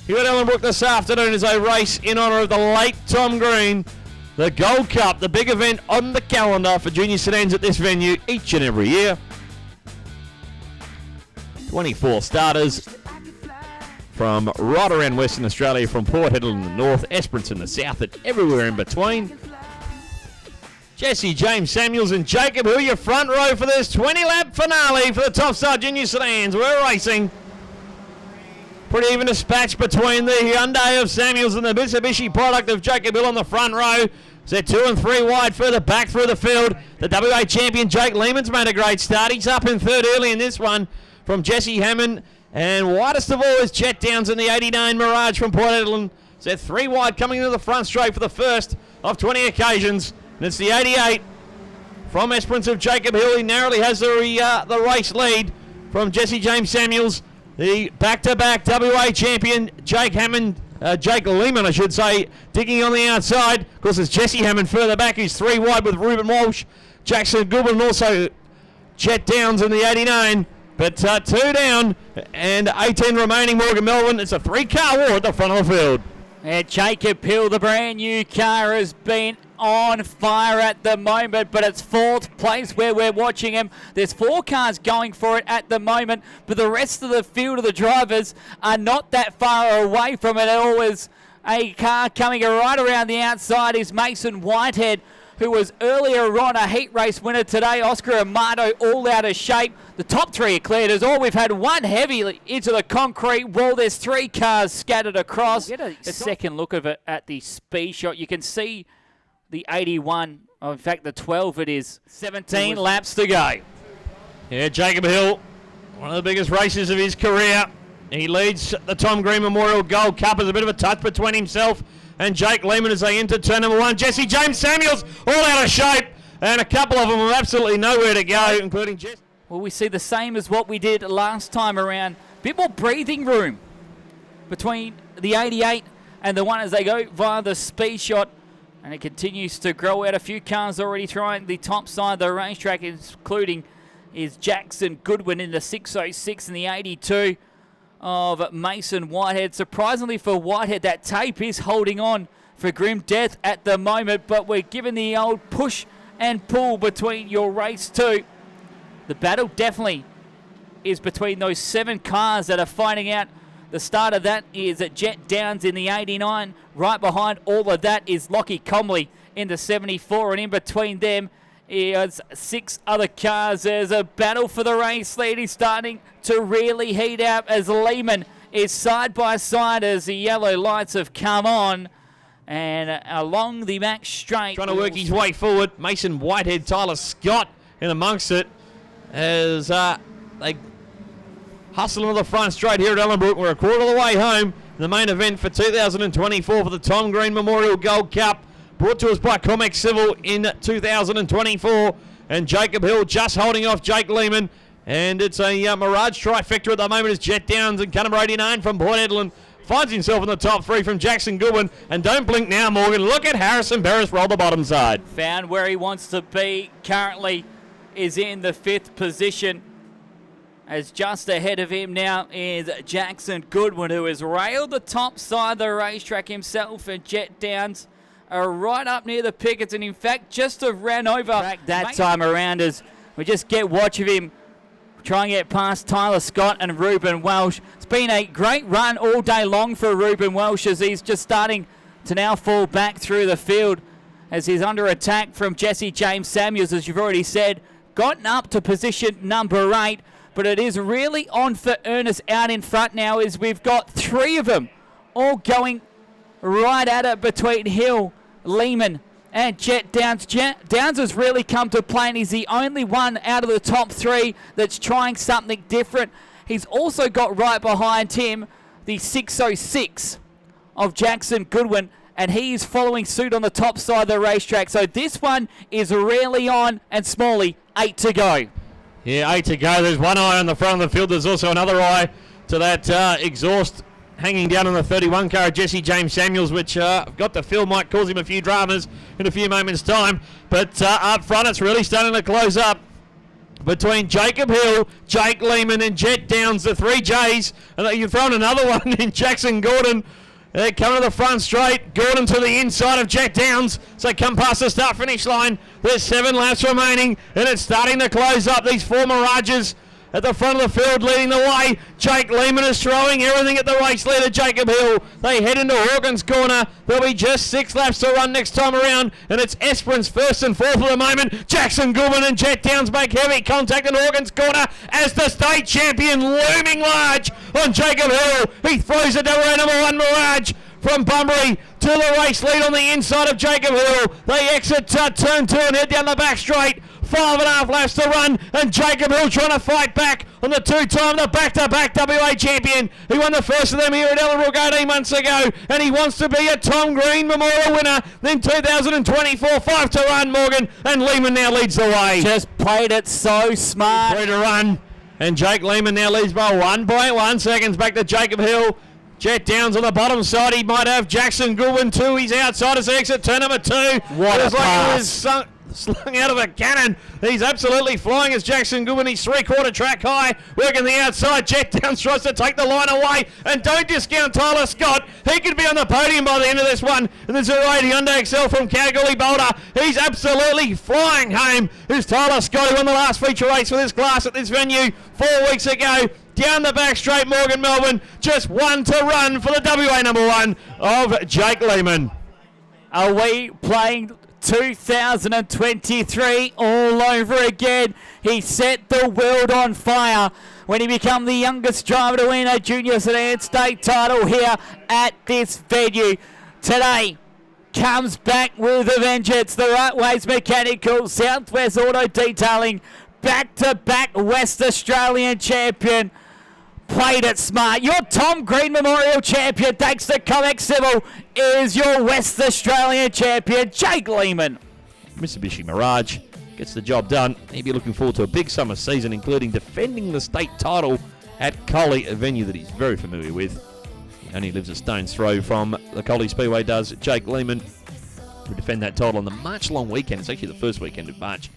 here at Ellenbrook this afternoon as they race in honour of the late Tom Green. The Gold Cup, the big event on the calendar for junior sedans at this venue each and every year. 24 starters from right around Western Australia, from Port Hedland in the north, Esperance in the south, and everywhere in between. Jesse, James Samuels and Jacob Hill, your front row for this 20-lap finale for the Top Star Junior Sedans. We're racing. Pretty even dispatch between the Hyundai of Samuels and the Mitsubishi product of Jacob Hill on the front row. So 2 and 3 wide further back through the field. The WA champion Jake Lehman's made a great start. He's up in third early in this one from Jesse Hammond. And widest of all is Chet Downs in the 89 Mirage from Port Hedland. So 3 wide coming into the front straight for the first of 20 occasions. And it's the 88 from Esperance of Jacob Hill. He narrowly has the race lead from Jesse James Samuels. The back-to-back WA champion Jake Lehman, I should say, digging on the outside. Of course, it's Jesse Hammond further back. He's 3 wide with Ruben Walsh, Jackson Goodwin, and also Chet Downs in the 89. But 2 down and 18 remaining. Morgan Melvin. It's a 3-car war at the front of the field. And Jacob Hill, the brand new car, has been on fire at the moment, but it's 4th place where we're watching him. There's 4 cars going for it at the moment, but the rest of the field of the drivers are not that far away from it at all. As a car coming right around the outside is Mason Whitehead, who was earlier on a heat race winner today. Oscar Amato all out of shape. The top 3 are cleared as all. We've had 1 heavy into the concrete wall. There's 3 cars scattered across. Get a second look of it at the speed shot. You can see the 81, in fact the 12 it is. 17 laps to go. Yeah, Jacob Hill, one of the biggest races of his career. He leads the Tom Green Memorial Gold Cup. There's a bit of a touch between himself and Jake Lehman as they enter turn number 1. Jesse James Samuels all out of shape, and a couple of them have absolutely nowhere to go, including Jesse. Well, we see the same as what we did last time around. Bit more breathing room between the 88 and the one as they go via the speed shot. And it continues to grow out. A few cars already trying the top side of the racetrack, including is Jackson Goodwin in the 606 and the 82 of Mason Whitehead. Surprisingly for Whitehead, that tape is holding on for grim death at the moment, but we're given the old push and pull between your race 2. The battle definitely is between those 7 cars that are fighting out. The start of that is at Jet Downs in the 89. Right behind all of that is Lockie Comley in the 74. And in between them is 6 other cars. There's a battle for the race lead. He's starting to really heat up as Lehman is side by side as the yellow lights have come on. And along the back straight, trying to work his way forward. Mason Whitehead, Tyler Scott in amongst it as they hustle into the front straight here at Ellenbrook. We're a quarter of the way home. The main event for 2024 for the Tom Green Memorial Gold Cup, brought to us by Comex Civil in 2024. And Jacob Hill just holding off Jake Lehman. And it's a Mirage trifecta at the moment as Jet Downs and car number 89 from Port Hedland finds himself in the top 3 from Jackson Goodwin. And don't blink now, Morgan. Look at Harrison Barris roll the bottom side. Found where he wants to be. Currently is in the 5th position. As just ahead of him now is Jackson Goodwin, who has railed the top side of the racetrack himself, and Jet Downs are right up near the pickets, and in fact just have ran over that time around as we just get watch of him trying to get past Tyler Scott and Ruben Welsh. It's been a great run all day long for Ruben Welsh as he's just starting to now fall back through the field as he's under attack from Jesse James Samuels, as you've already said, gotten up to position number 8. But it is really on for Ernest out in front now as we've got 3 of them all going right at it between Hill, Lehman and Jet Downs. Downs has really come to play, and he's the only one out of the top 3 that's trying something different. He's also got right behind him the 606 of Jackson Goodwin, and he's following suit on the top side of the racetrack. So this one is really on, and Smalley, 8 to go. Yeah, 8 to go. There's one eye on the front of the field. There's also another eye to that exhaust hanging down on the 31 car of Jesse James Samuels, which I've got the feel might cause him a few dramas in a few moments' time. But up front, it's really starting to close up between Jacob Hill, Jake Lehman and Jet Downs, the 3 Js. And you've thrown another one in Jackson Gordon. They're coming to the front straight. Gordon to the inside of Jet Downs. So come past the start-finish line. There's 7 laps remaining, and it's starting to close up. These 4 Mirages at the front of the field leading the way. Jake Lehman is throwing everything at the race leader, Jacob Hill. They head into Hawkins Corner. There'll be just 6 laps to run next time around, and it's Esperance first and fourth at the moment. Jackson Goodwin and Jet Downs make heavy contact in Hawkins Corner as the state champion looming large on Jacob Hill. He throws it to number 1 Mirage from Bunbury to the race lead on the inside of Jacob Hill. They exit turn 2 and head down the back straight. 5.5 laps to run, and Jacob Hill trying to fight back on the 2-time, the back-to-back WA champion. He won the first of them here at Ellenbrook 18 months ago, and he wants to be a Tom Green Memorial winner. Then 2024, 5 to run, Morgan, and Lehman now leads the way. Just played it so smart. 3 to run, and Jake Lehman now leads by 1.1 seconds back to Jacob Hill. Jet Downs on the bottom side. He might have Jackson Goodwin too. He's outside as exit turn number 2. What a pass. Like slung out of a cannon. He's absolutely flying as Jackson Goodwin. He's 3/4 track high, working the outside. Jet Downs tries to take the line away, and don't discount Tyler Scott. He could be on the podium by the end of this one. And there's a Hyundai XL from Kalgoorlie Boulder. He's absolutely flying home. Who's Tyler Scott, who won the last feature race for this class at this venue 4 weeks ago. Down the back straight, Morgan Melbourne. Just 1 to run for the WA number 1 of Jake Lehman. Are we playing 2023 all over again? He set the world on fire when he became the youngest driver to win a Junior Sedans state title here at this venue. Today comes back with a vengeance. The Right Ways Mechanical, Southwest Auto Detailing, back-to-back West Australian champion. Played it smart. Your Tom Green Memorial champion, thanks to Comex Civil, is your West Australian champion, Jake Lehman. Mitsubishi Mirage gets the job done. He'll be looking forward to a big summer season, including defending the state title at Collie, a venue that he's very familiar with. He only lives a stone's throw from the Collie Speedway, does Jake Lehman. We defend that title on the March long weekend. It's actually the first weekend of March.